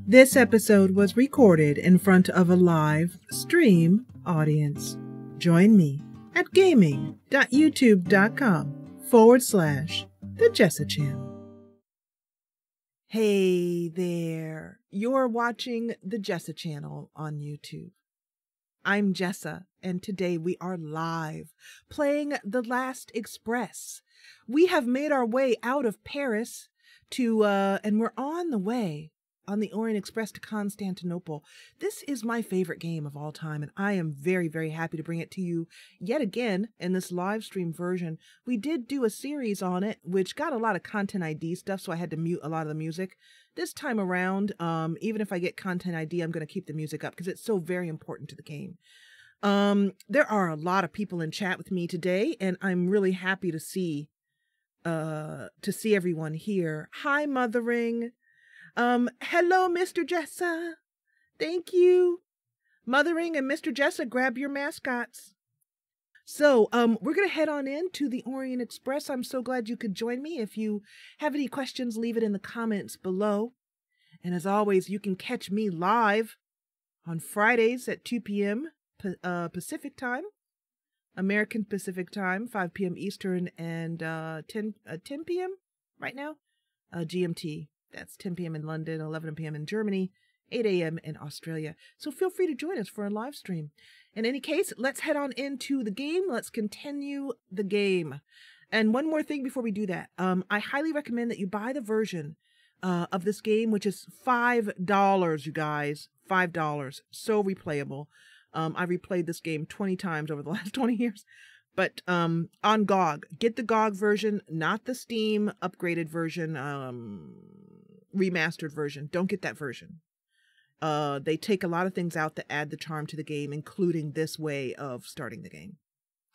This episode was recorded in front of a live stream audience. Join me at gaming.youtube.com/the Jessa Channel. Hey there, you're watching the Jessa Channel on YouTube. I'm Jessa, and today we are live playing The Last Express. We have made our way out of Paris to, and we're on the way on the Orient Express to Constantinople. This is my favorite game of all time, and I am very, very happy to bring it to you yet again in this live stream version. We did do a series on it, which got a lot of content ID stuff, so I had to mute a lot of the music. This time around, even if I get content ID, I'm going to keep the music up because it's so very important to the game. There are a lot of people in chat with me today, and I'm really happy to see everyone here. Hi, Mothering. Hello, Mr. Jessa. Thank you. Mothering and Mr. Jessa, grab your mascots. So, we're going to head on in to the Orient Express. I'm so glad you could join me. If you have any questions, leave it in the comments below. And as always, you can catch me live on Fridays at 2 p.m. Pacific time, American Pacific time, 5 p.m. Eastern, and 10 p.m. right now, GMT. That's 10 p.m. in London, 11 p.m. in Germany, 8 a.m. in Australia. So feel free to join us for a live stream. In any case, let's head on into the game. Let's continue the game. And one more thing before we do that. I highly recommend that you buy the version of this game, which is $5, you guys. $5. So replayable. I replayed this game 20 times over the last 20 years. But on GOG, get the GOG version, not the Steam upgraded version, remastered version. Don't get that version. They take a lot of things out that add the charm to the game, including this way of starting the game.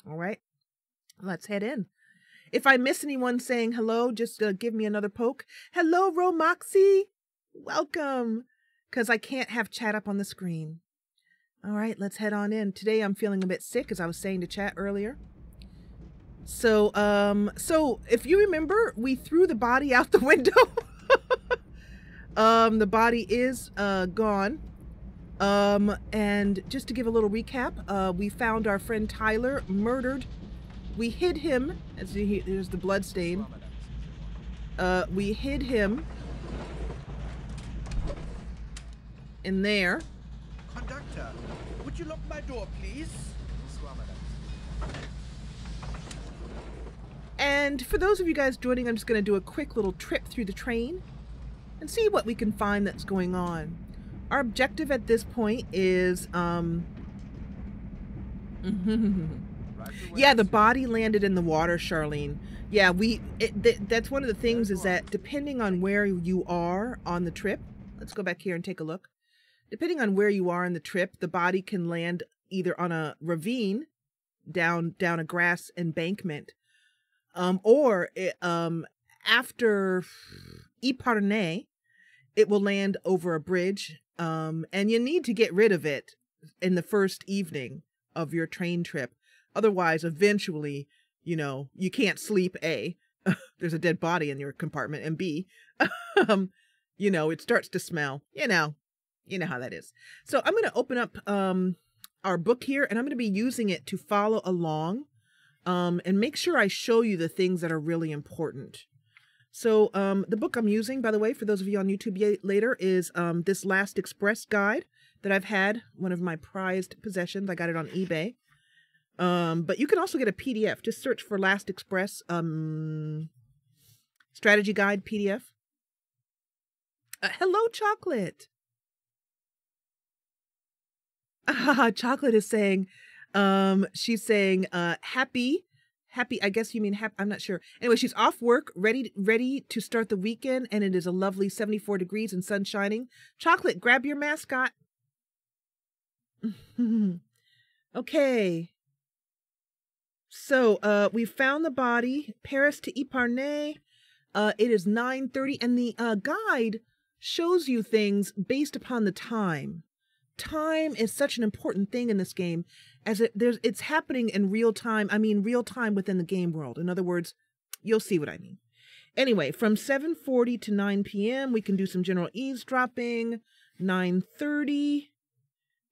All right, let's head in. If I miss anyone saying hello, just give me another poke. Hello, Romoxy. Welcome. Because I can't have chat up on the screen. All right, let's head on in. Today I'm feeling a bit sick, as I was saying to chat earlier. So if you remember, we threw the body out the window. The body is gone. And just to give a little recap, we found our friend Tyler murdered. We hid him. As there's the blood stain. We hid him in there. Conductor, would you lock my door, please? And for those of you guys joining, I'm just going to do a quick little trip through the train and see what we can find that's going on. Our objective at this point is, yeah, the body landed in the water, Charlene. Yeah, that's one of the things is that depending on where you are on the trip, let's go back here and take a look. Depending on where you are in the trip, the body can land either on a ravine down a grass embankment, or after Epernay, it will land over a bridge, and you need to get rid of it in the first evening of your train trip. Otherwise, eventually, you know, you can't sleep, A, there's a dead body in your compartment, and B, you know, it starts to smell, you know how that is. So I'm going to open up our book here, and I'm going to be using it to follow along and make sure I show you the things that are really important. So the book I'm using, by the way, for those of you on YouTube later, is this Last Express guide that I've had, one of my prized possessions. I got it on eBay. But you can also get a PDF. Just search for Last Express strategy guide PDF. Hello, Chocolate. Chocolate is saying, she's saying, happy, I guess you mean happy, I'm not sure. Anyway, she's off work, ready to start the weekend, and it is a lovely 74 degrees and sun shining. Chocolate, grab your mascot. Okay. So, we found the body, Paris to Epernay. It is 9:30, and the guide shows you things based upon the time. Time is such an important thing in this game, as it's happening in real time. I mean, real time within the game world. In other words, you'll see what I mean. Anyway, from 7:40 to 9 p.m., we can do some general eavesdropping. 9:30.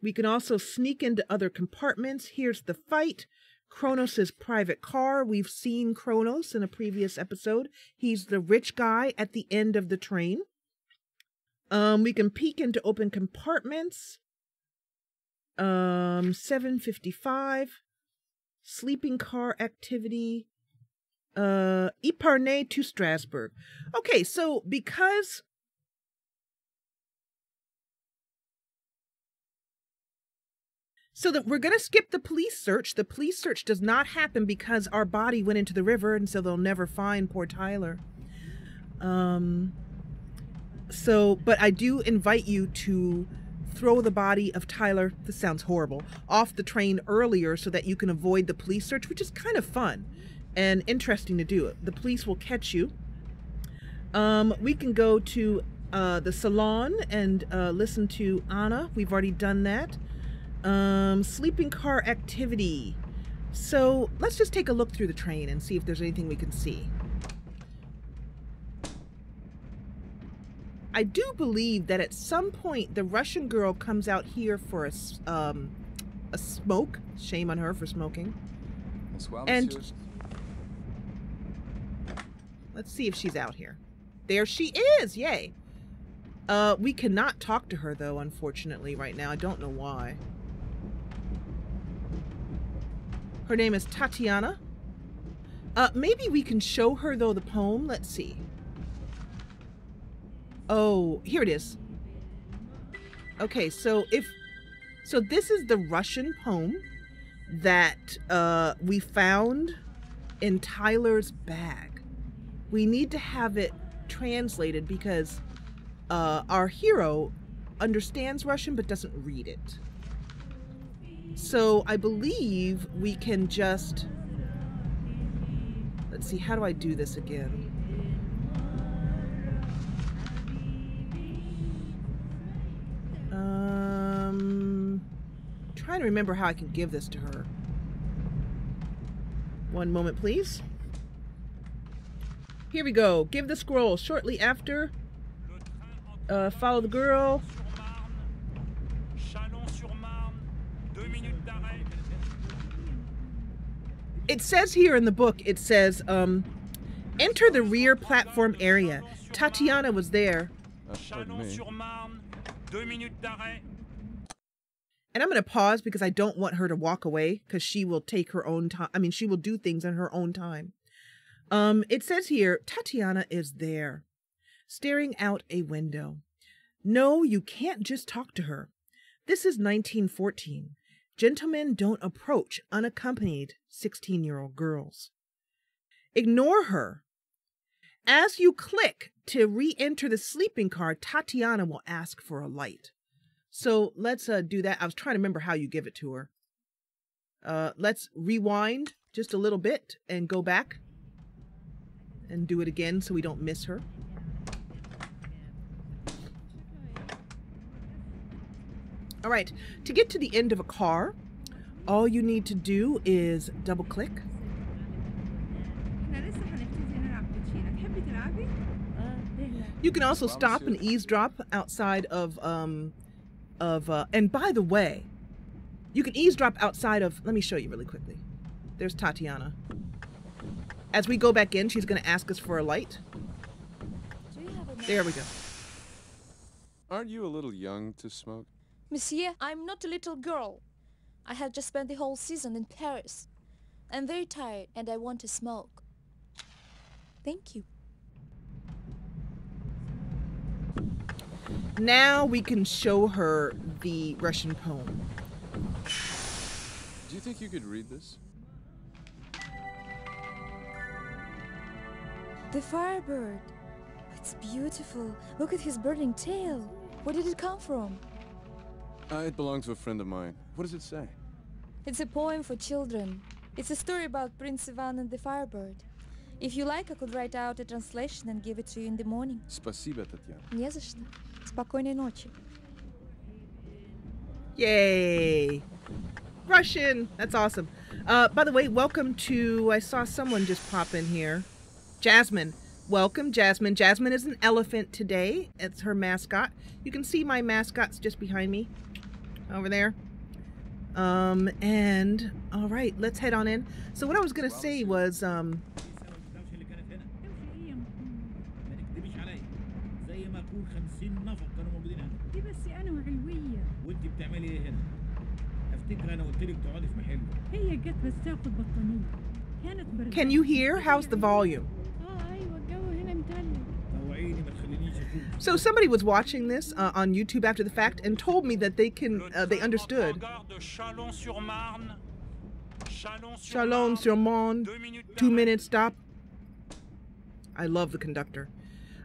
We can also sneak into other compartments. Here's the fight. Kronos' private car. We've seen Kronos in a previous episode. He's the rich guy at the end of the train. We can peek into open compartments. 7:55. Sleeping car activity. Epernay to Strasbourg. Okay, so because that we're going to skip the police search. The police search does not happen because our body went into the river, and so they'll never find poor Tyler. But I do invite you to throw the body of Tyler, this sounds horrible, off the train earlier so that you can avoid the police search, which is kind of fun and interesting to do. The police will catch you. We can go to the salon and listen to Anna. We've already done that. Sleeping car activity. So let's just take a look through the train and see if there's anything we can see. I do believe that at some point the Russian girl comes out here for a smoke. Shame on her for smoking. And let's see if she's out here. There she is! Yay! We cannot talk to her though, unfortunately, right now. I don't know why. Her name is Tatiana. Maybe we can show her though the poem. Let's see. Oh, here it is. Okay, so this is the Russian poem that we found in Tyler's bag. We need to have it translated because our hero understands Russian but doesn't read it. So I believe we can just, let's see, how do I do this again? Trying to remember how I can give this to her. One moment, please. Here we go. Give the scroll. Shortly after, follow the girl. It says here in the book, it says, enter the rear platform area. Tatiana was there. And I'm going to pause because I don't want her to walk away because she will take her own time. I mean, she will do things in her own time. It says here, Tatiana is there, staring out a window. No, you can't just talk to her. This is 1914. Gentlemen don't approach unaccompanied 16-year-old girls. Ignore her. As you click to re-enter the sleeping car, Tatiana will ask for a light. So let's do that. I was trying to remember how you give it to her. Let's rewind just a little bit and go back and do it again so we don't miss her. All right, to get to the end of a car, all you need to do is double click. You can also stop and eavesdrop outside of and by the way, you can eavesdrop outside of, let me show you really quickly. There's Tatiana. As we go back in, she's going to ask us for a light. There we go. Aren't you a little young to smoke? Monsieur, I'm not a little girl. I have just spent the whole season in Paris. I'm very tired and I want to smoke. Thank you. Now we can show her the Russian poem. Do you think you could read this? The firebird. It's beautiful. Look at his burning tail. Where did it come from? It belonged to a friend of mine. What does it say? It's a poem for children. It's a story about Prince Ivan and the firebird. If you like, I could write out a translation and give it to you in the morning. Спасибо, Tatiana. Не за что. Спокойной ночи. Yay! Russian! That's awesome. By the way, welcome to, I saw someone just pop in here. Jasmine. Welcome, Jasmine. Jasmine is an elephant today. It's her mascot. You can see my mascot's just behind me over there. And all right, let's head on in. So what I was gonna say was can you hear? How's the volume? So somebody was watching this on YouTube after the fact and told me that they understood. Chalon-sur-Marne, 2-minute stop. I love the conductor.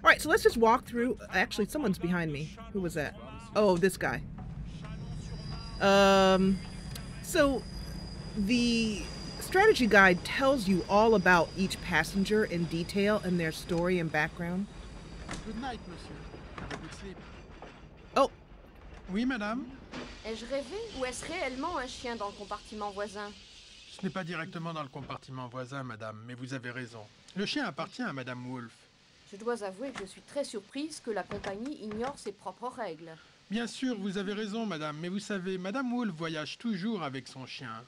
All right, so let's just walk through. Actually, someone's behind me. Who was that? Oh, this guy. So the strategy guide tells you all about each passenger in detail and their story and background. Good night, monsieur. Have a good sleep. Oh. Oui, madame. Ai-je rêvé ou est-ce réellement un chien dans le compartiment voisin? Ce n'est pas directement dans le compartiment voisin, madame, mais vous avez raison. Le chien appartient à madame Wolf. Je dois avouer que je suis très surprise que la compagnie ignore ses propres règles. Bien sûr, vous avez raison, madame, mais vous savez, madame Wolf voyage toujours avec son chien.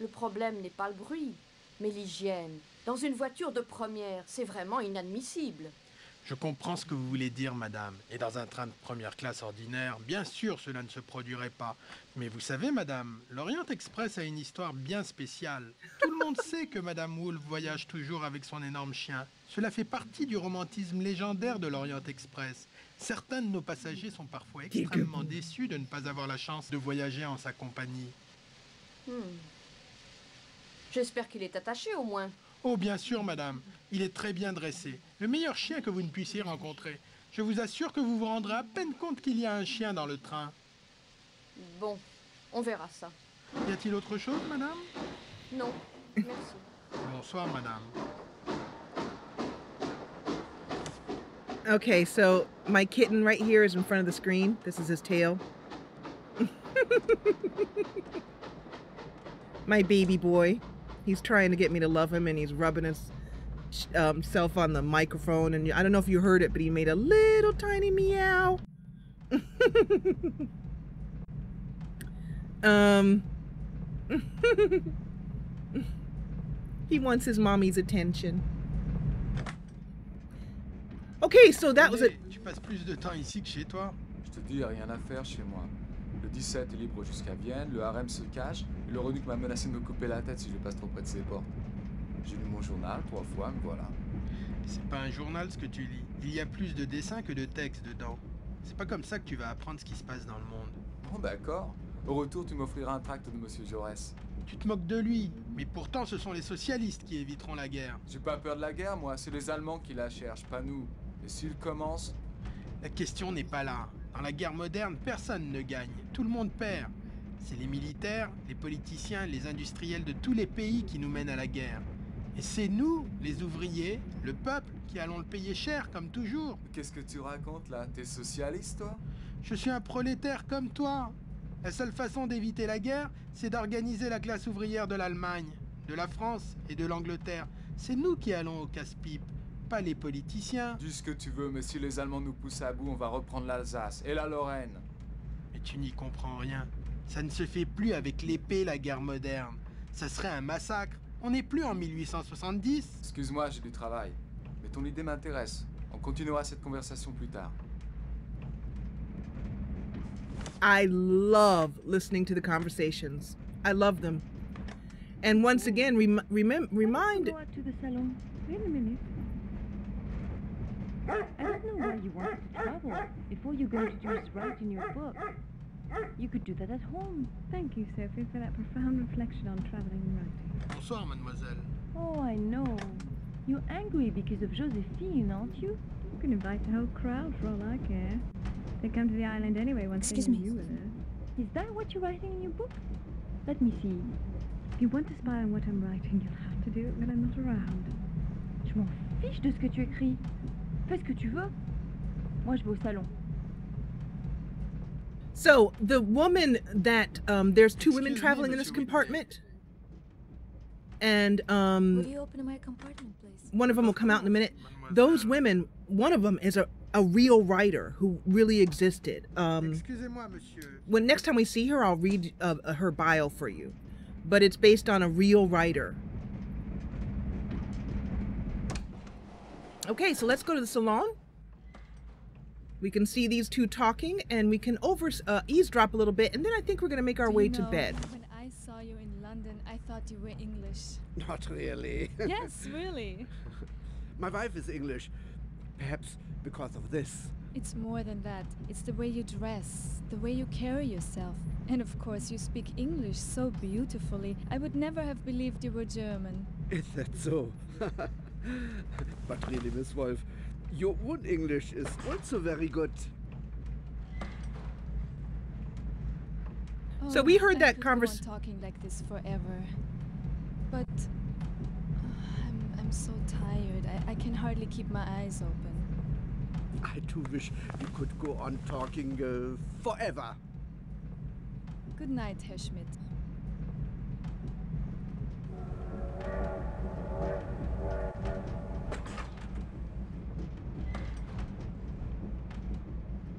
Le problème n'est pas le bruit, mais l'hygiène. Dans une voiture de première, c'est vraiment inadmissible. Je comprends ce que vous voulez dire, madame. Et dans un train de première classe ordinaire, bien sûr, cela ne se produirait pas. Mais vous savez, madame, l'Orient Express a une histoire bien spéciale. Tout le monde sait que madame Wolf voyage toujours avec son énorme chien. Cela fait partie du romantisme légendaire de l'Orient Express. Certains de nos passagers sont parfois extrêmement déçus de ne pas avoir la chance de voyager en sa compagnie. J'espère qu'il est attaché au moins. Oh, bien sûr, madame. Il est très bien dressé. Le meilleur chien que vous ne puissiez rencontrer. Je vous assure que vous vous rendrez à peine compte qu'il y a un chien dans le train. Bon, on verra ça. Y a-t-il autre chose, madame? Non, merci. Bonsoir, madame. Okay, so my kitten right here is in front of the screen. This is his tail. My baby boy. He's trying to get me to love him, and he's rubbing his self on the microphone. And I don't know if you heard it, but he made a little tiny meow. He wants his mommy's attention. Okay, so that was it. Tu passes plus de temps ici que chez toi? Je te dis, rien à faire chez moi. Le 17 est libre jusqu'à Vienne, le harem se cache, et le Renuc m'a menacé de me couper la tête si je passe trop près de ses portes. J'ai lu mon journal 3 fois, me voilà. C'est pas un journal ce que tu lis. Il y a plus de dessins que de textes dedans. C'est pas comme ça que tu vas apprendre ce qui se passe dans le monde. Bon, d'accord. Au retour, tu m'offriras un tract de Monsieur Jaurès. Tu te moques de lui, mais pourtant ce sont les socialistes qui éviteront la guerre. J'ai pas peur de la guerre, moi. C'est les Allemands qui la cherchent, pas nous. Et s'ils commencent... La question n'est pas là. Dans la guerre moderne, personne ne gagne. Tout le monde perd. C'est les militaires, les politiciens, les industriels de tous les pays qui nous mènent à la guerre. Et c'est nous, les ouvriers, le peuple, qui allons le payer cher, comme toujours. Qu'est-ce que tu racontes, là? T'es socialiste, toi? Je suis un prolétaire comme toi. La seule façon d'éviter la guerre, c'est d'organiser la classe ouvrière de l'Allemagne, de la France et de l'Angleterre. C'est nous qui allons au casse-pipe, pas les politiciens. Dis ce que tu veux, mais si les Allemands nous poussent à bout, on va reprendre l'Alsace et la Lorraine. Mais tu n'y comprends rien. Ça ne se fait plus avec l'épée, la guerre moderne. Ça serait un massacre. On n'est plus en 1870. Excuse-moi, j'ai du travail. Mais ton idée m'intéresse. On continuera cette conversation plus tard. I love listening to the conversations. I love them. And once again, remind... Go out to the salon. Wait a minute. I don't know why you wanted to travel before you're going to just write in your book. You could do that at home. Thank you, Sophie, for that profound reflection on traveling and writing. Bonsoir, mademoiselle. Oh, I know. You're angry because of Josephine, aren't you? You can invite the whole crowd for all I care. They come to the island anyway once they know you were there. Is that what you're writing in your book? Let me see. If you want to spy on what I'm writing, you'll have to do it when I'm not around. Je m'en fiche de ce que tu écris. Fais ce que tu veux. Moi, je vais au salon. So, the woman that, there's 2 women traveling in this compartment. And Will you open my compartment, please? one of them will come out in a minute. Those women, one of them is a real writer who really existed. Excusez-moi, monsieur. When next time we see her, I'll read her bio for you. But it's based on a real writer. Okay, so let's go to the salon. We can see these two talking, and we can eavesdrop a little bit, and then I think we're going to make our way to bed. When I saw you in London, I thought you were English. Not really. Yes, really. My wife is English. Perhaps because of this. It's more than that. It's the way you dress, the way you carry yourself. And of course, you speak English so beautifully. I would never have believed you were German. Is that so? But really, Miss Wolf, your own English is also very good. So we heard that I could conversation. go on talking like this forever. But I'm so tired. I can hardly keep my eyes open. I too wish you could go on talking forever. Good night, Herr Schmidt.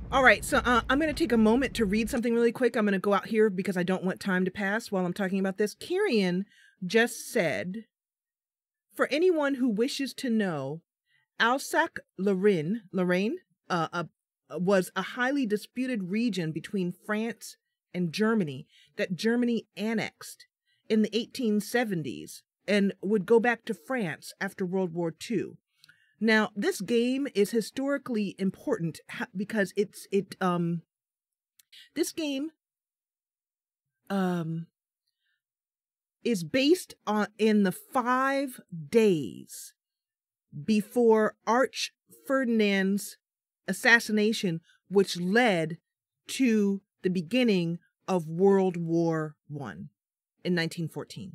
All right, so I'm going to take a moment to read something really quick. I'm going to go out here because I don't want time to pass while I'm talking about this. Kirian just said, for anyone who wishes to know, Alsace-Lorraine was a highly disputed region between France and Germany that Germany annexed in the 1870s and would go back to France after World War II. Now, this game is historically important because this game is based in the 5 days before Arch Ferdinand's assassination, which led to the beginning of World War I in 1914.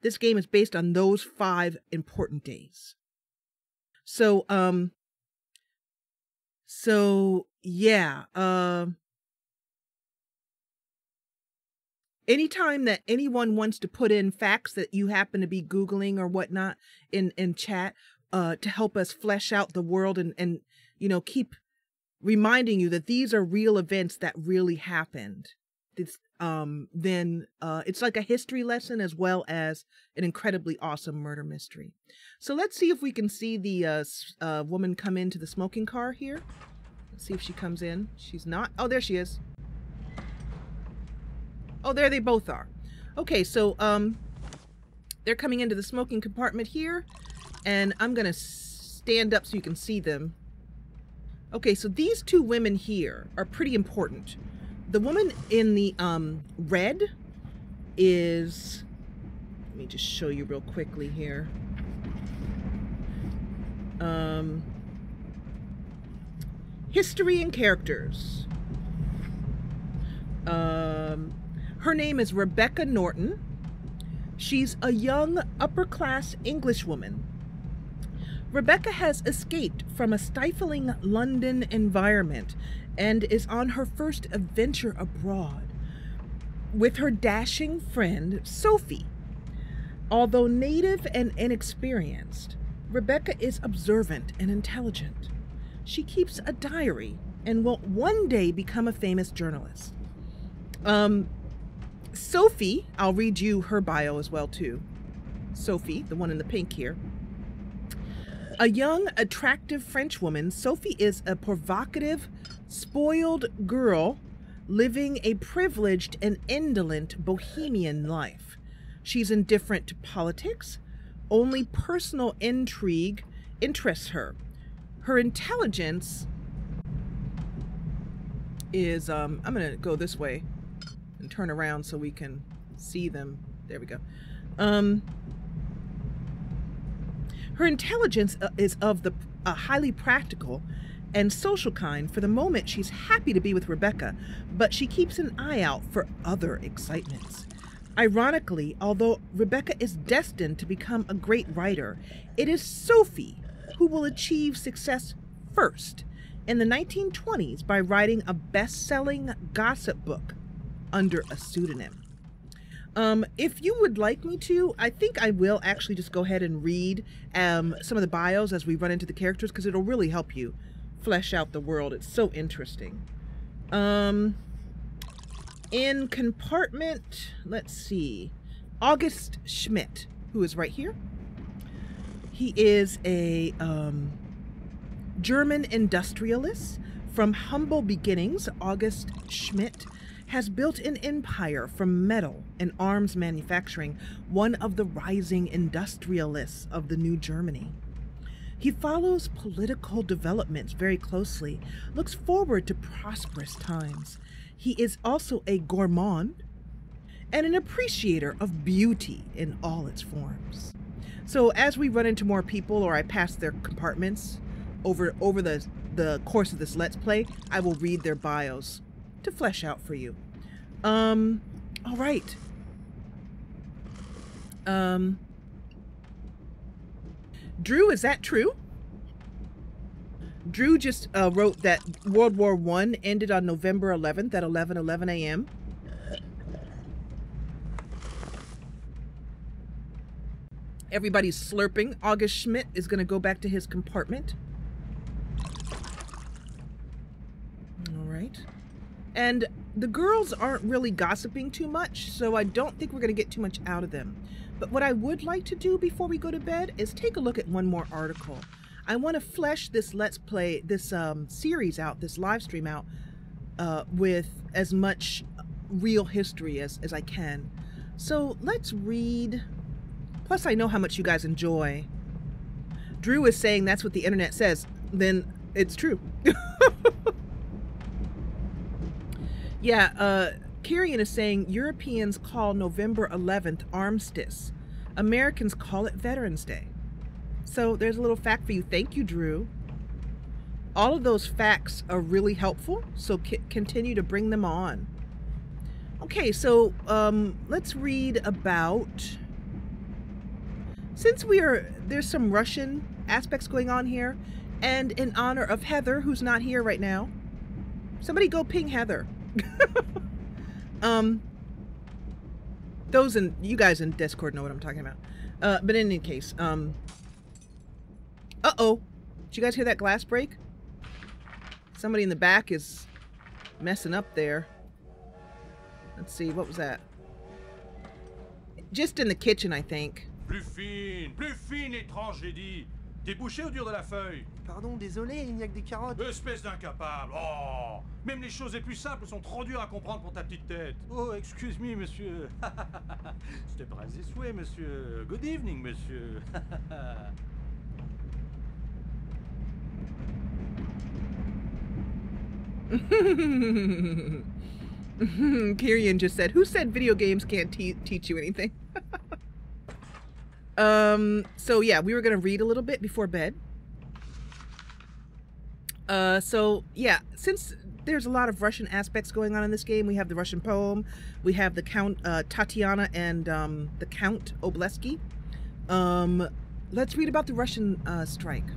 This game is based on those 5 important days. So yeah, anytime that anyone wants to put in facts that you happen to be Googling or whatnot in chat, to help us flesh out the world and you know, keep reminding you that these are real events that really happened. It's, then it's like a history lesson as well as an incredibly awesome murder mystery. So let's see if we can see the woman come into the smoking car here. Let's see if she comes in. She's not. Oh, there she is. Oh, there they both are. Okay, so they're coming into the smoking compartment here, and I'm gonna stand up so you can see them. Okay, so these two women here are pretty important. The woman in the red is, let me just show you real quickly here. History and characters. Her name is Rebecca Norton. She's a young upper-class Englishwoman. Rebecca has escaped from a stifling London environment and is on her first adventure abroad with her dashing friend, Sophie. Although native and inexperienced, Rebecca is observant and intelligent. She keeps a diary and will one day become a famous journalist. Sophie, I'll read you her bio as well too. Sophie, the one in the pink here. A young, attractive French woman, Sophie is a provocative, spoiled girl living a privileged and indolent bohemian life. She's indifferent to politics. Only personal intrigue interests her. Her intelligence is, I'm going to go this way and turn around so we can see them. There we go. Her intelligence is of the highly practical and social kind. For the moment, she's happy to be with Rebecca, but she keeps an eye out for other excitements. Ironically, although Rebecca is destined to become a great writer, it is Sophie who will achieve success first in the 1920s by writing a best-selling gossip book under a pseudonym. If you would like me to, I think I will actually just go ahead and read some of the bios as we run into the characters, because it'll really help you flesh out the world. It's so interesting. In compartment, let's see, August Schmidt, who is right here. He is a German industrialist. From humble beginnings, August Schmidt has built an empire from metal and arms manufacturing, one of the rising industrialists of the new Germany. He follows political developments very closely, looks forward to prosperous times. He is also a gourmand and an appreciator of beauty in all its forms. So as we run into more people, or I pass their compartments over the course of this Let's Play, I will read their bios to flesh out for you. All right. Drew, is that true? Drew just wrote that World War I ended on November 11th at 11:11 a.m. Everybody's slurping. August Schmidt is going to go back to his compartment. All right. And the girls aren't really gossiping too much, so I don't think we're going to get too much out of them. But what I would like to do before we go to bed is take a look at one more article. I want to flesh this Let's Play, this series out, this live stream out, with as much real history as I can. So let's read. Plus, I know how much you guys enjoy. Drew is saying that's what the internet says. Then it's true. Yeah, Kyrian is saying Europeans call November 11th Armistice. Americans call it Veterans Day. So there's a little fact for you. Thank you, Drew. All of those facts are really helpful, so continue to bring them on. Okay, so let's read about... Since there's some Russian aspects going on here, and in honor of Heather, who's not here right now, somebody go ping Heather. You guys in Discord know what I'm talking about. But in any case, uh-oh. Did you guys hear that glass break? Somebody in the back is messing up there. Let's see, what was that? Just in the kitchen, I think. Plus fine, étrange, j'ai dit. T'es bouché ou dur de la feuille? Pardon, désolé, il n'y a que des carottes. Espèce d'incapable. Oh, même les choses les plus simples sont trop dures à comprendre pour ta petite tête. Oh, excuse me, monsieur. Step right this way, monsieur. Good evening, monsieur. Kyrian just said, who said video games can't teach you anything? So yeah, we were going to read a little bit before bed. So yeah, since there's a lot of Russian aspects going on in this game, we have the Russian poem, we have the Count Tatiana and the Count Obleski. Let's read about the Russian strike.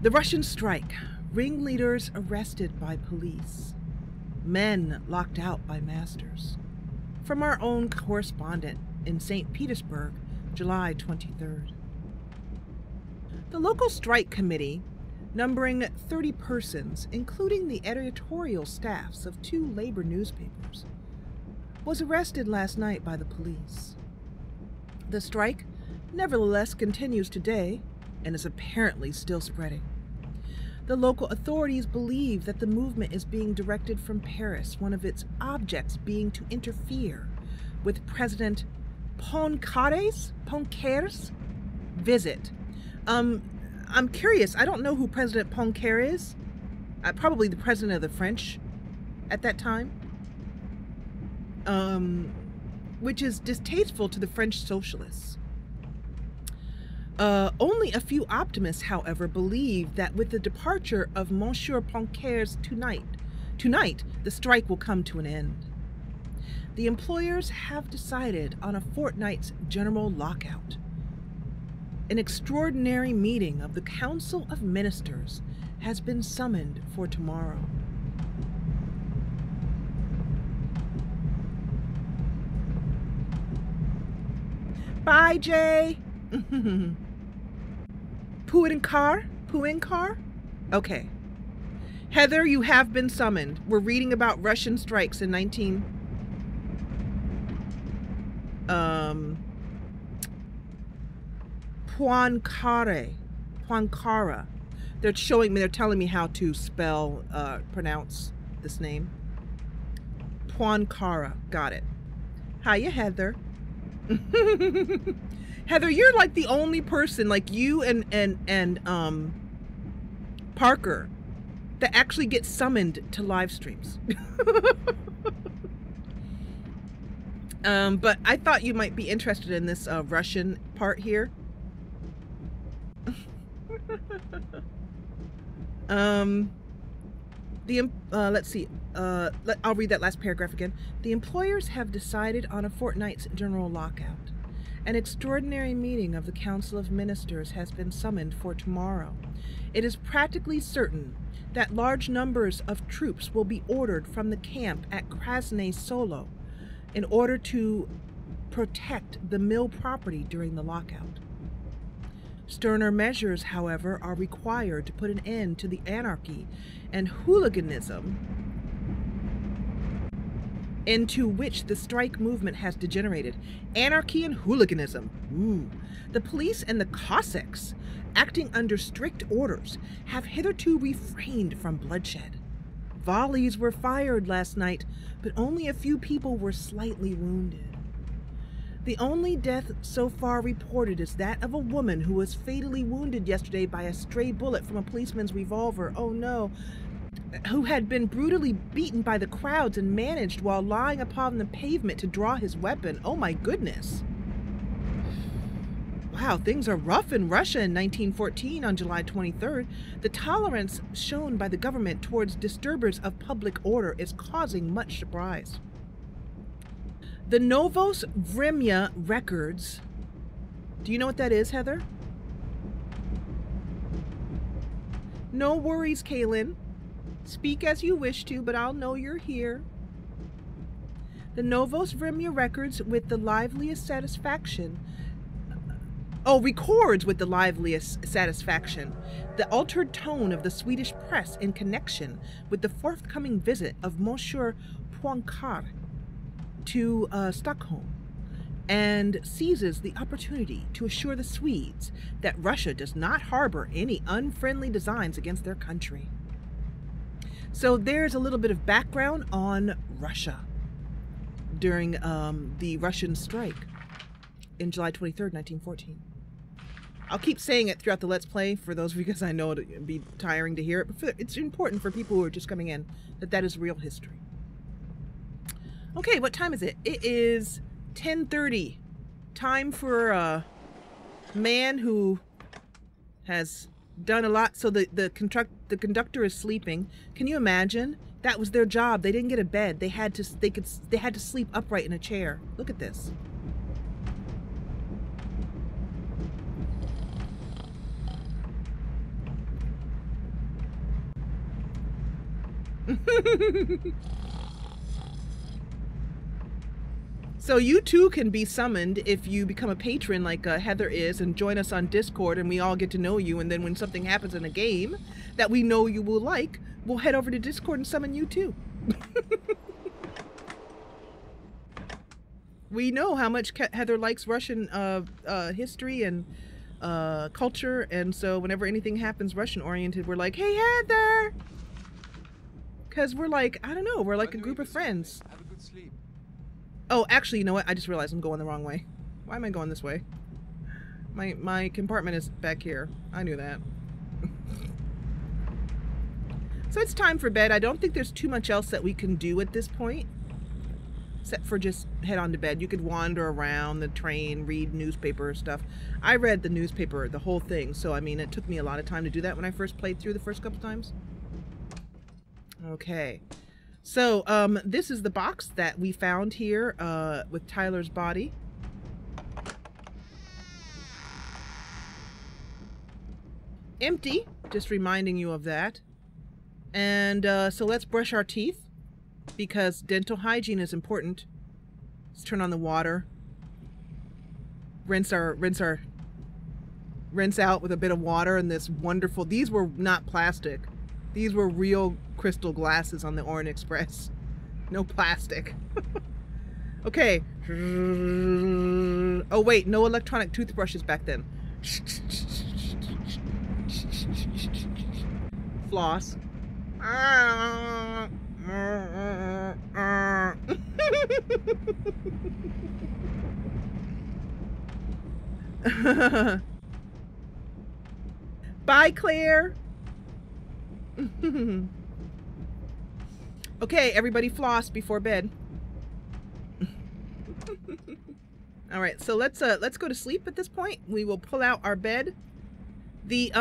The Russian strike. Ringleaders arrested by police. Men locked out by masters. From our own correspondent in St. Petersburg, July 23rd. The local strike committee, numbering 30 persons, including the editorial staffs of 2 labor newspapers, was arrested last night by the police. The strike, nevertheless, continues today and is apparently still spreading. The local authorities believe that the movement is being directed from Paris, one of its objects being to interfere with President Poincaré's visit. I'm curious. I don't know who President Poincaré is. Probably the president of the French at that time. Which is distasteful to the French socialists. Only a few optimists, however, believe that with the departure of Monsieur Poincaré's tonight, the strike will come to an end. The employers have decided on a fortnight's general lockout. An extraordinary meeting of the Council of Ministers has been summoned for tomorrow. Bye, Jay. Puinkar? Okay. Heather, you have been summoned. We're reading about Russian strikes in Poincaré. They're telling me how to pronounce this name. Poincaré. Got it. Hiya, Heather. Heather, you're like the only person, like you and Parker, that actually gets summoned to live streams. But I thought you might be interested in this Russian part here. Let's see. I'll read that last paragraph again. The employers have decided on a fortnight's general lockout. An extraordinary meeting of the Council of Ministers has been summoned for tomorrow. It is practically certain that large numbers of troops will be ordered from the camp at Krasne Solo in order to protect the mill property during the lockout. Sterner measures, however, are required to put an end to the anarchy and hooliganism into which the strike movement has degenerated. Anarchy and hooliganism. Ooh. The police and the Cossacks, acting under strict orders, have hitherto refrained from bloodshed. Volleys were fired last night, but only a few people were slightly wounded. The only death so far reported is that of a woman who was fatally wounded yesterday by a stray bullet from a policeman's revolver. Oh no. Who had been brutally beaten by the crowds and managed while lying upon the pavement to draw his weapon. Oh my goodness. Wow, things are rough in Russia in 1914 on July 23rd. The tolerance shown by the government towards disturbers of public order is causing much surprise. The Novos Vremya records. Do you know what that is, Heather? No worries, Kaylin. Speak as you wish to, but I'll know you're here. The Novos Vremya records with the liveliest satisfaction. Records with the liveliest satisfaction the altered tone of the Swedish press in connection with the forthcoming visit of Monsieur Poincaré to Stockholm, and seizes the opportunity to assure the Swedes that Russia does not harbor any unfriendly designs against their country. So there's a little bit of background on Russia during the Russian strike in July 23rd, 1914. I'll keep saying it throughout the Let's Play for those of you, because I know it'd be tiring to hear it, but it's important for people who are just coming in that is real history. Okay, what time is it? It is 10:30. Time for a man who has done a lot. So the conductor is sleeping. Can you imagine? That was their job. They didn't get a bed. They had to sleep upright in a chair. Look at this. So you too can be summoned if you become a patron like Heather is, and join us on Discord, and we all get to know you, and then when something happens in a game that we know you will like, we'll head over to Discord and summon you too. We know how much Heather likes Russian history and culture, and so whenever anything happens Russian oriented, we're like, hey Heather! Because we're like, I don't know, we're like a group of friends. Have a good sleep. Oh, actually, you know what? I just realized I'm going the wrong way. Why am I going this way? My compartment is back here. I knew that. So it's time for bed. I don't think there's too much else that we can do at this point, except for just head on to bed. You could wander around the train, read newspaper stuff. I read the newspaper, the whole thing, so I mean, it took me a lot of time to do that when I first played through the first couple times. Okay. So, this is the box that we found here with Tyler's body. Empty, just reminding you of that. And so let's brush our teeth, because dental hygiene is important. Let's turn on the water. rinse out with a bit of water and this wonderful, these were not plastic. These were real crystal glasses on the Orient Express. No plastic. Okay. Oh wait, no electronic toothbrushes back then. Floss. Bye, Claire. Okay, everybody floss before bed. All right, so let's go to sleep at this point. We will pull out our bed. The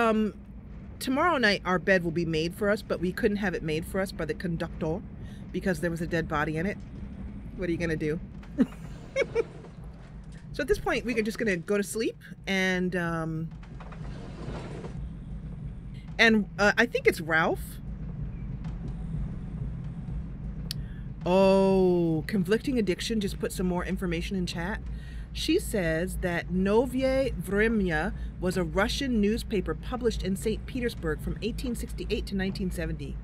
tomorrow night our bed will be made for us, but we couldn't have it made for us by the conductor because there was a dead body in it. What are you gonna do? So at this point we're just gonna go to sleep and I think it's Ralph. Oh, conflicting addiction just put some more information in chat. She says that Novye Vremya was a Russian newspaper published in St. Petersburg from 1868 to 1970.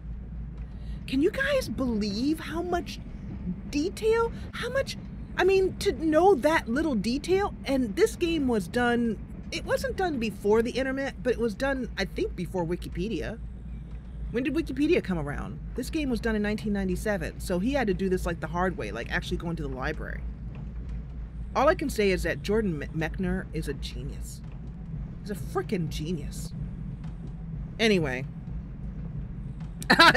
Can you guys believe how much detail? How much, I mean, to know that little detail? And this game was done, it wasn't done before the internet, but it was done, I think, before Wikipedia. When did Wikipedia come around? This game was done in 1997, so he had to do this like the hard way, like actually going to the library. All I can say is that Jordan Mechner is a genius. He's a freaking genius. Anyway.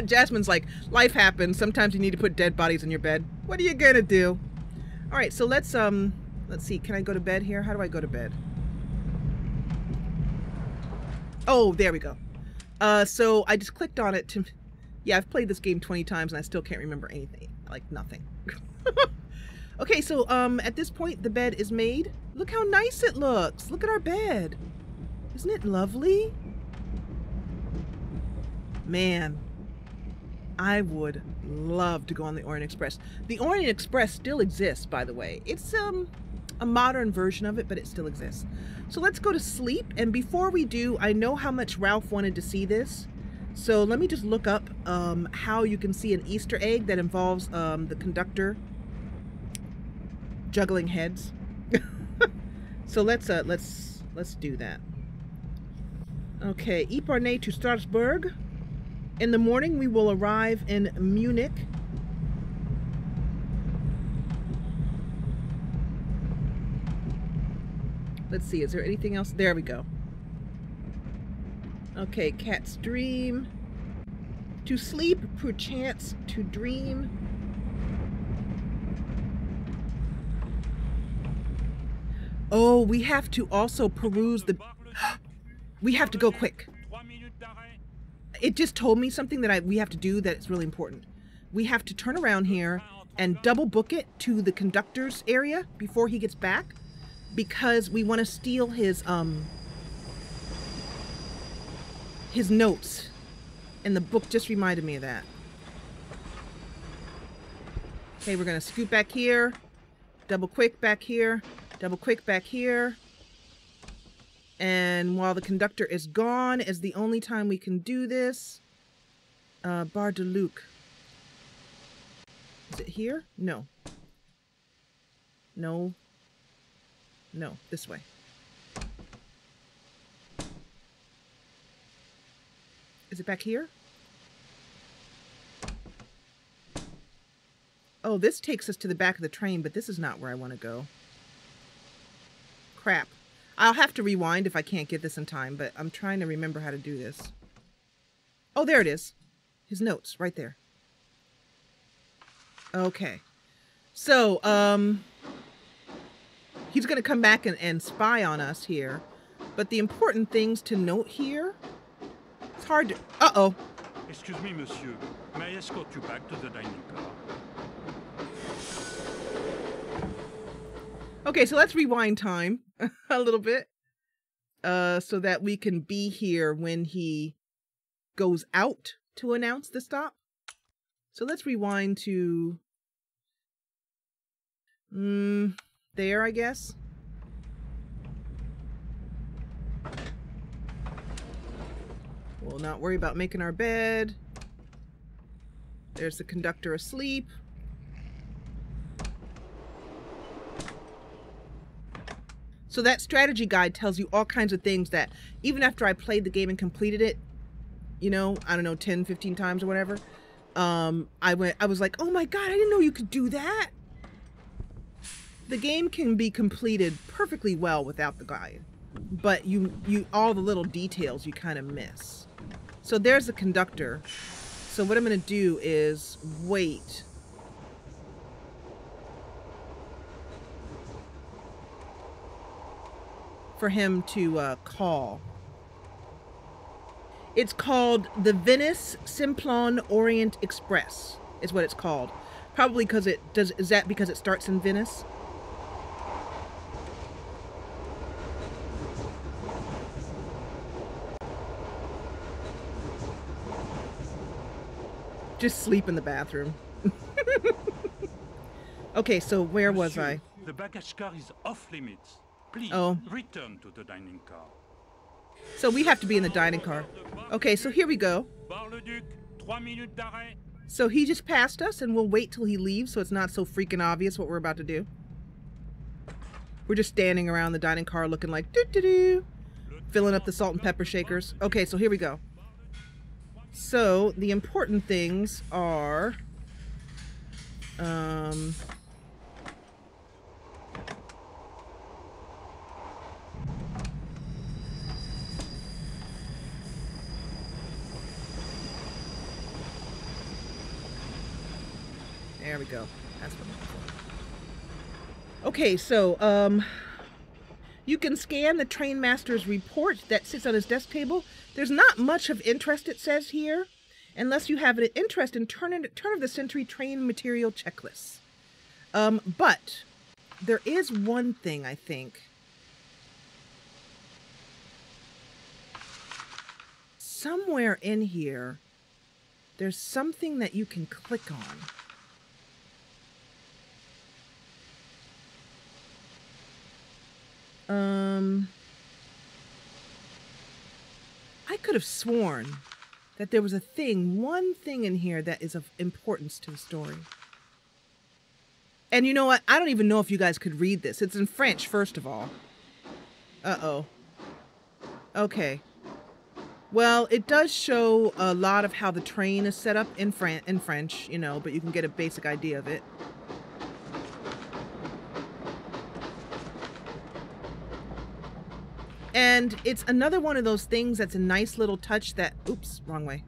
Jasmine's like, life happens. Sometimes you need to put dead bodies in your bed. What are you gonna do? All right, so let's see. Can I go to bed here? How do I go to bed? Oh, there we go. So I just clicked on it to, yeah, I've played this game 20 times and I still can't remember anything, like nothing. Okay, so at this point the bed is made. Look how nice it looks. Look at our bed. Isn't it lovely? Man, I would love to go on the Orient Express. The Orient Express still exists, by the way. It's a modern version of it, but it still exists. So let's go to sleep, and before we do, I know how much Ralph wanted to see this, so let me just look up how you can see an Easter egg that involves the conductor juggling heads. So let's do that. Okay, Ypernay to Strasbourg. In the morning we will arrive in Munich. Let's see, is there anything else? There we go. Okay, cat's dream. To sleep, perchance to dream. Oh, we have to also peruse the... We have to go quick. It just told me something that we have to do that's really important. We have to turn around here and double book it to the conductor's area before he gets back, because we want to steal his notes. And the book just reminded me of that. Okay, we're gonna scoot back here, double quick back here, double quick back here. And while the conductor is gone is the only time we can do this. Bar de Luc. Is it here? No. No. No, this way. Is it back here? Oh, this takes us to the back of the train, but this is not where I want to go. Crap. I'll have to rewind if I can't get this in time, but I'm trying to remember how to do this. Oh, there it is. His notes, right there. Okay. So, he's going to come back and spy on us here. But the important things to note here... It's hard to... Uh-oh. Excuse me, monsieur. May I escort you back to the dining car? Okay, so let's rewind time a little bit. So that we can be here when he goes out to announce the stop. So let's rewind to... there, I guess. We'll not worry about making our bed. There's the conductor asleep. So that strategy guide tells you all kinds of things that even after I played the game and completed it, you know, I don't know, 10, 15 times or whatever, I was like, oh my God, I didn't know you could do that. The game can be completed perfectly well without the guide, but all the little details you kind of miss. So there's the conductor. So what I'm going to do is wait. For him to call. It's called the Venice Simplon Orient Express is what it's called. Probably because is that because it starts in Venice? Just sleep in the bathroom. Okay, so where was I? The baggage car is off limits. Please return to the dining car. So we have to be in the dining car. Okay, so here we go. So he just passed us and we'll wait till he leaves so it's not so freaking obvious what we're about to do. We're just standing around the dining car looking like doo-doo-doo, filling up the salt and pepper shakers. Okay, so here we go. So the important things are there we go. That's what I'm looking for. Okay, so you can scan the trainmaster's report that sits on his desk table. There's not much of interest, it says here, unless you have an interest in turn of the century train material checklists. But there is one thing, I think. Somewhere in here, there's something that you can click on. I could have sworn that there was one thing in here that is of importance to the story. And you know what? I don't even know if you guys could read this. It's in French, first of all. Uh-oh. Okay. Well, it does show a lot of how the train is set up in French, you know, but you can get a basic idea of it. And it's another one of those things that's a nice little touch that, oops, wrong way.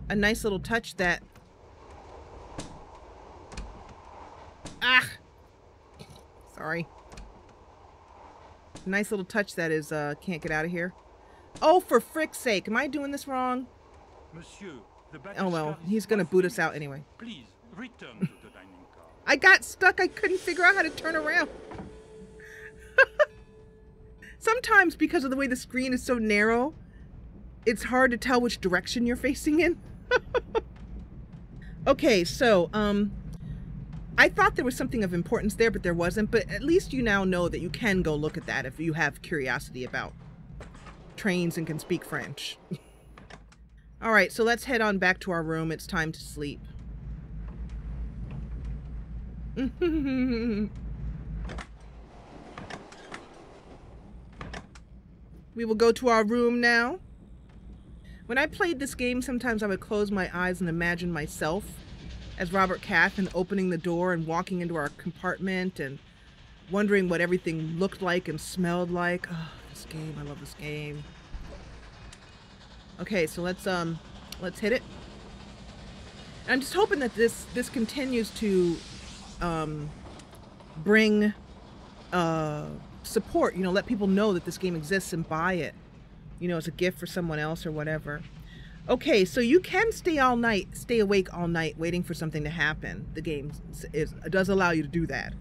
A nice little touch that, sorry. Nice little touch that is, can't get out of here. Oh, for frick's sake, am I doing this wrong? Monsieur, oh well, he's gonna boot us out anyway. Please return to the dining car. I got stuck, I couldn't figure out how to turn around. Sometimes, because of the way the screen is so narrow, it's hard to tell which direction you're facing in. Okay, so, I thought there was something of importance there, but there wasn't. But at least you now know that you can go look at that if you have curiosity about trains and can speak French. All right, so let's head on back to our room. It's time to sleep. We will go to our room now. When I played this game, sometimes I would close my eyes and imagine myself as Robert Cath and opening the door and walking into our compartment and wondering what everything looked like and smelled like. Oh, this game, I love this game. Okay, so let's hit it. And I'm just hoping that this continues to bring support, you know, let people know that this game exists and buy it, you know, as a gift for someone else or whatever. Okay, so you can stay awake all night waiting for something to happen. The game does allow you to do that,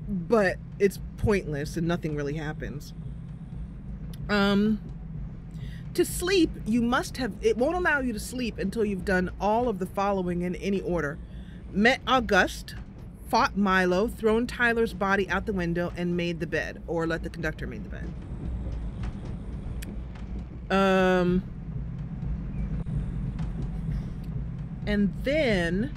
but it's pointless and nothing really happens. To sleep, it won't allow you to sleep until you've done all of the following in any order: met Auguste, fought Milo, thrown Tyler's body out the window, and made the bed, or let the conductor make the bed. And then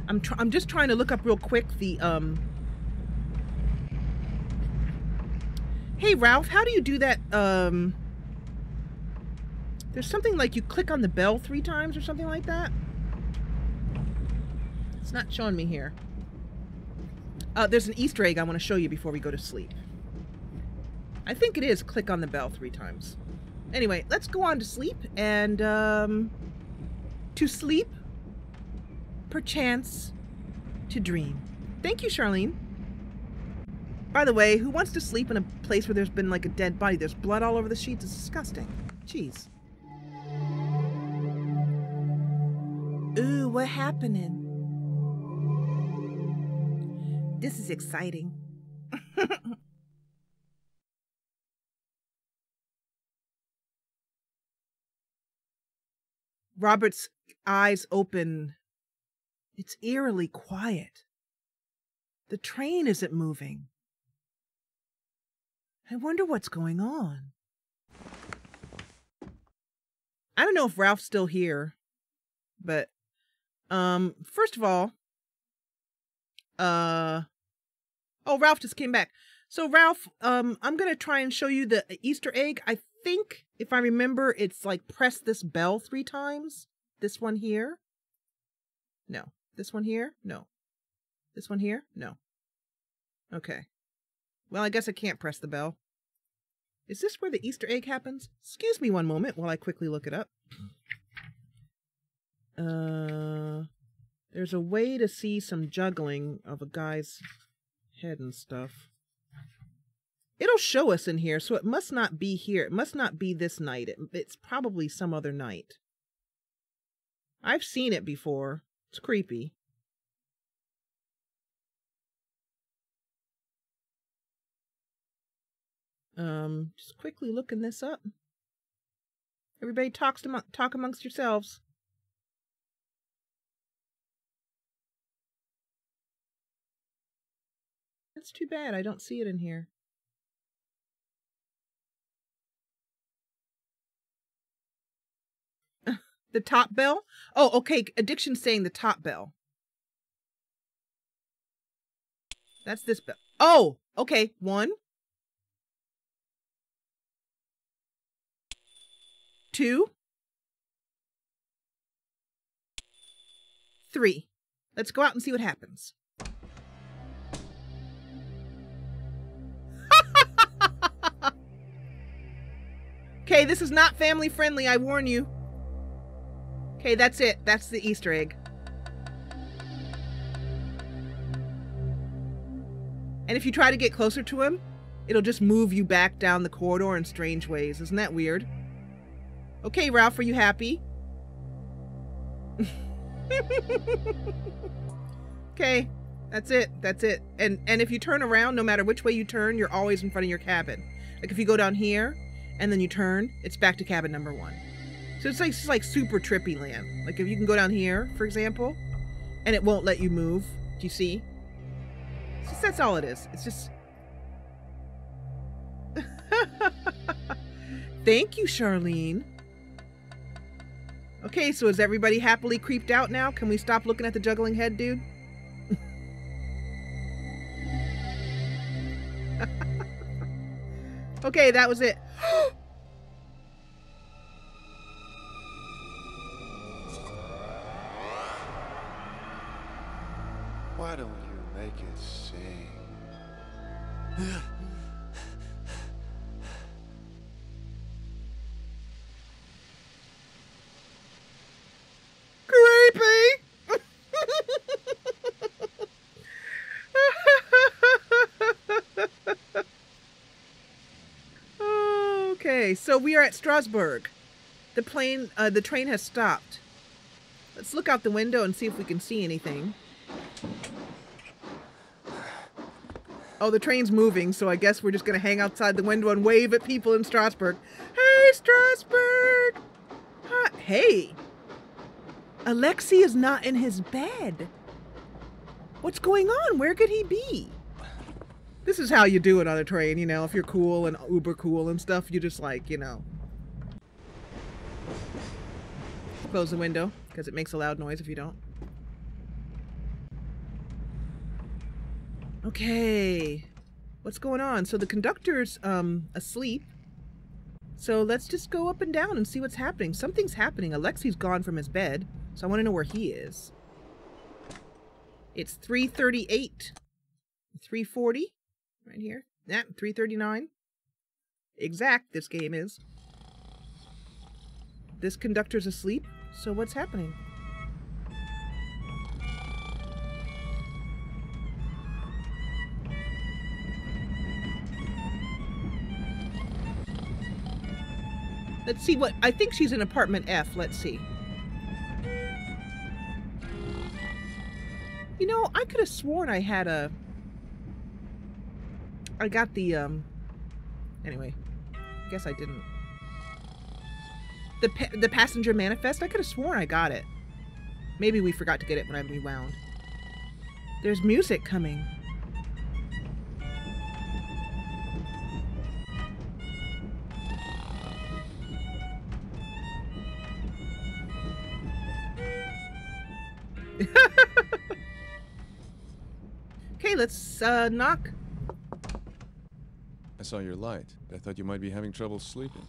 I'm just trying to look up real quick the Hey Ralph, how do you do that? There's something like you click on the bell 3 times or something like that. It's not showing me here. There's an Easter egg I want to show you before we go to sleep. I think it is click on the bell 3 times. Anyway, let's go on to sleep and to sleep, perchance to dream. Thank you, Charlene. By the way, who wants to sleep in a place where there's been like a dead body? There's blood all over the sheets. It's disgusting. Jeez. Ooh, what happening? This is exciting. Robert's eyes open. It's eerily quiet. The train isn't moving. I wonder what's going on. I don't know if Ralph's still here, but first of all, oh, Ralph just came back. So Ralph, I'm going to try and show you the Easter egg. I think if I remember, it's like press this bell 3 times. This one here. No. This one here? No. This one here? No. Okay. Well, I guess I can't press the bell. Is this where the Easter egg happens? Excuse me one moment while I quickly look it up. There's a way to see some juggling of a guy's head and stuff. It'll show us in here, so it must not be here. It must not be this night. It's probably some other night. I've seen it before. It's creepy. Just quickly looking this up. Everybody talk amongst yourselves. That's too bad. I don't see it in here. The top bell? Oh, okay. Addiction's saying the top bell. That's this bell. Oh, okay. 1, 2, 3. Let's go out and see what happens. Okay, this is not family friendly, I warn you. Okay, that's it. That's the Easter egg. And if you try to get closer to him, it'll just move you back down the corridor in strange ways. Isn't that weird? Okay, Ralph, are you happy? Okay, that's it. That's it. And if you turn around, no matter which way you turn, you're always in front of your cabin. Like if you go down here and then you turn, it's back to cabin number 1. So it's like super trippy land. Like if you can go down here, for example, and it won't let you move. Do you see? That's all it is. It's just... Thank you, Charlene. Okay, so is everybody happily creeped out now? Can we stop looking at the juggling head, dude? Okay, that was it. Why don't you make it sing? Creepy! Okay, so we are at Strasbourg. The train has stopped. Let's look out the window and see if we can see anything. Oh, the train's moving, so I guess we're just going to hang outside the window and wave at people in Strasbourg. Hey, Strasbourg! Hi. Hey! Alexei is not in his bed. What's going on? Where could he be? This is how you do it on a train, you know, if you're cool and uber cool and stuff, you just like, you know. Close the window, because it makes a loud noise if you don't. Okay. What's going on? So the conductor's asleep. So let's just go up and down and see what's happening. Something's happening. Alexei's gone from his bed, so I want to know where he is. It's 3:38. 3:40. Right here. Yeah, 3:39. Exact, this game is. This conductor's asleep, so what's happening? Let's see what... I think she's in apartment F. Let's see. You know, I could have sworn I had a... I got the, Anyway. I guess I didn't. The passenger manifest? I could have sworn I got it. Maybe we forgot to get it when I rewound. There's music coming. Okay, let's knock. I saw your light. I thought you might be having trouble sleeping.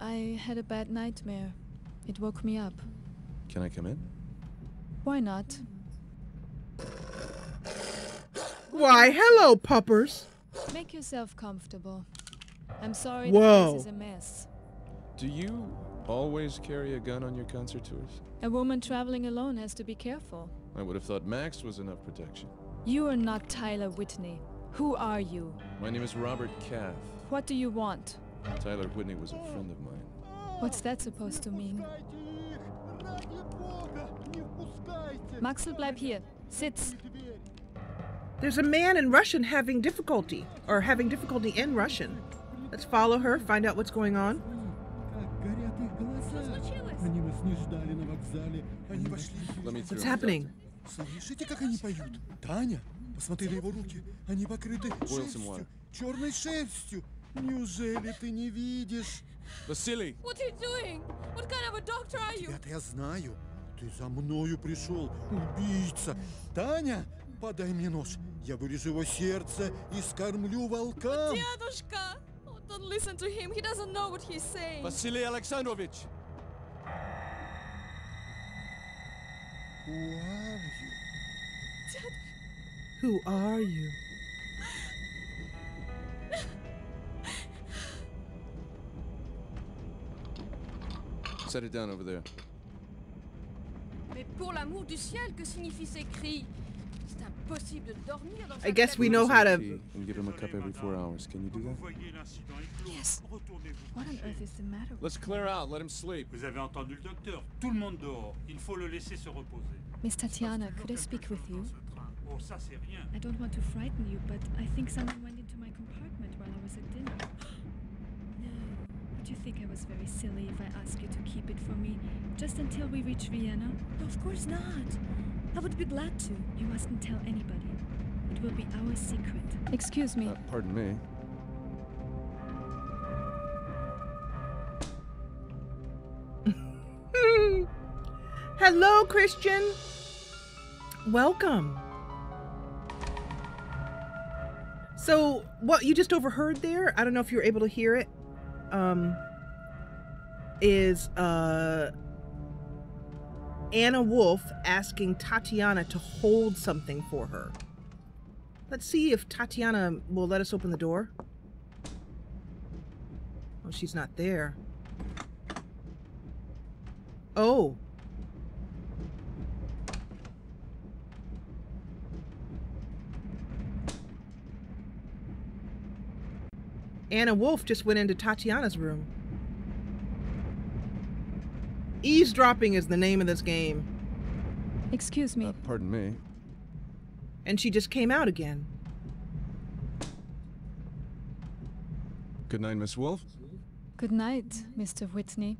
I had a bad nightmare. It woke me up. Can I come in? Why not? Why, hello, puppers. Make yourself comfortable. I'm sorry Whoa. the place is a mess. Do you always carry a gun on your concert tours? A woman traveling alone has to be careful. I would have thought Max was enough protection. You are not Tyler Whitney. Who are you? My name is Robert Cath. What do you want? Tyler Whitney was a friend of mine. What's that supposed to mean? Maxel, bleib hier. Sitz. There's a man in Russian having difficulty. Or having difficulty in Russian. Let's follow her, find out what's going on. Let me through. What's happening? Слышите, как они поют? Таня, посмотри на его руки. Они покрыты шерстью, черной шерстью. Неужели ты не видишь? Vasily! What are you doing? What kind of a doctor are you? Тебя-то я знаю. Ты за мною пришел, убийца. Таня, подай мне нож. Я вырежу его сердце и скормлю волкам. Дедушка! Oh, don't listen to him. He doesn't know what he's saying. Vasily Alexandrovich! Who are you? Who are you? Set it down over there. Mais pour l'amour du ciel, que signifient ces cris? C'est impossible de dormir dans I guess we know how to... And give him a cup every 4 hours. Can you do that? Yes. What on earth is the matter? Let's clear out. Let him sleep. Vous avez entendu le docteur. Tout le monde dehors. Il faut le laisser se reposer. Miss Tatiana, could I speak with you? Oh, ça c'est rien. I don't want to frighten you, but I think someone went into my compartment while I was at dinner. No. Would you think I was very silly if I asked you to keep it for me, just until we reach Vienna? No, of course not. I would be glad to. You mustn't tell anybody. It will be our secret. Excuse me. Pardon me. Hello, Christian. Welcome. So, what you just overheard there, I don't know if you were able to hear it, is Anna Wolf asking Tatiana to hold something for her. Let's see if Tatiana will let us open the door. Oh, she's not there. Oh. Anna Wolf just went into Tatiana's room. Eavesdropping is the name of this game. Excuse me. Pardon me. And she just came out again. Good night, Miss Wolf. Good night, Mr. Whitney.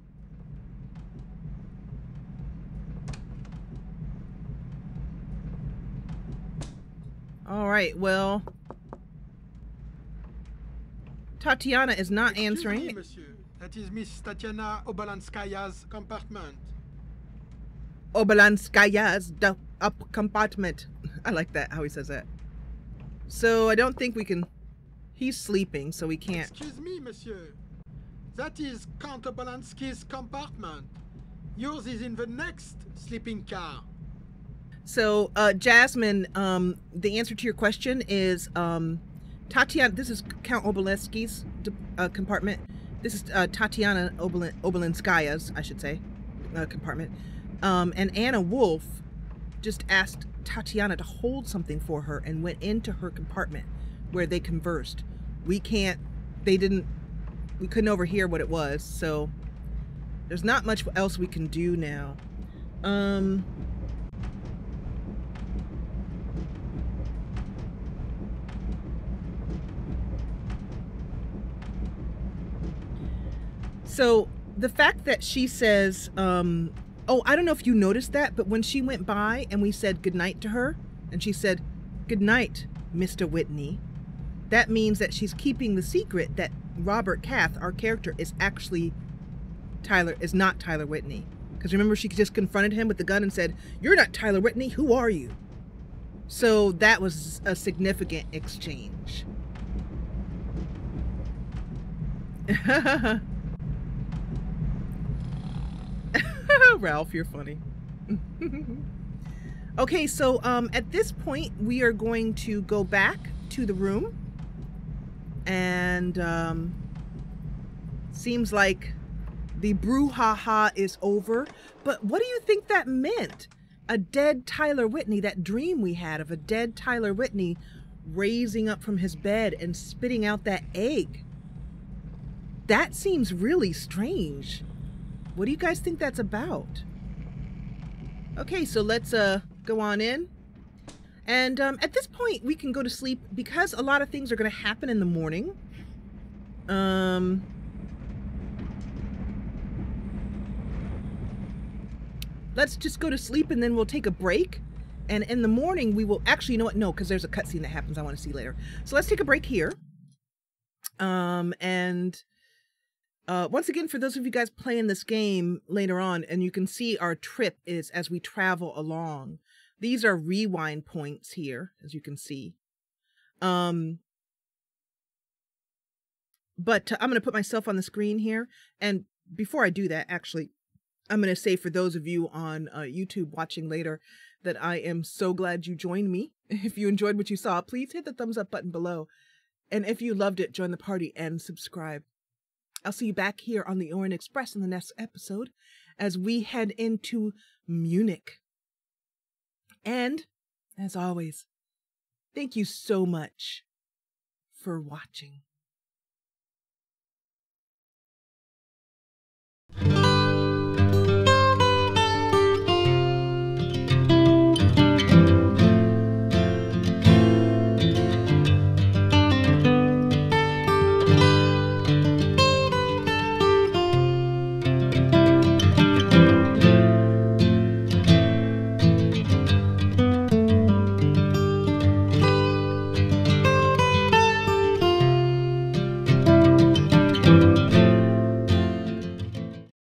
All right, well, Tatiana is not answering. Excuse me, monsieur. That is Miss Tatiana Obalanskaya's compartment. Obalanskaya's up compartment. I like that, how he says that. So I don't think we can... He's sleeping, so we can't... Excuse me, monsieur. That is Count Obalanski's compartment. Yours is in the next sleeping car. So, Jasmine, the answer to your question is, Tatiana, this is Count Obalanski's compartment. This is Tatiana Obalanskaya's, I should say, compartment. And Anna Wolf just asked Tatiana to hold something for her and went into her compartment where they conversed. We couldn't overhear what it was, so there's not much else we can do now. So the fact that she says, oh, I don't know if you noticed that, but when she went by and we said goodnight to her, and she said, "Good night, Mr. Whitney," that means that she's keeping the secret that Robert Cath, our character, is actually not Tyler Whitney. Because remember, she just confronted him with the gun and said, "You're not Tyler Whitney, who are you?" So that was a significant exchange. Ralph, you're funny. Okay, so at this point we are going to go back to the room, and seems like the brouhaha is over. But what do you think that meant? A dead Tyler Whitney, that dream we had of a dead Tyler Whitney raising up from his bed and spitting out that egg. That seems really strange. What do you guys think that's about? Okay, so let's go on in. And at this point, we can go to sleep because a lot of things are going to happen in the morning. Let's just go to sleep and then we'll take a break. And in the morning, we will... Actually, you know what? No, because there's a cutscene that happens I want to see later. So let's take a break here. Once again, for those of you guys playing this game later on, and you can see our trip is as we travel along. These are rewind points here, as you can see. But I'm going to put myself on the screen here. And before I do that, actually, I'm going to say for those of you on YouTube watching later that I am so glad you joined me. If you enjoyed what you saw, please hit the thumbs up button below. And if you loved it, join the party and subscribe. I'll see you back here on the Orient Express in the next episode as we head into Munich. And, as always, thank you so much for watching.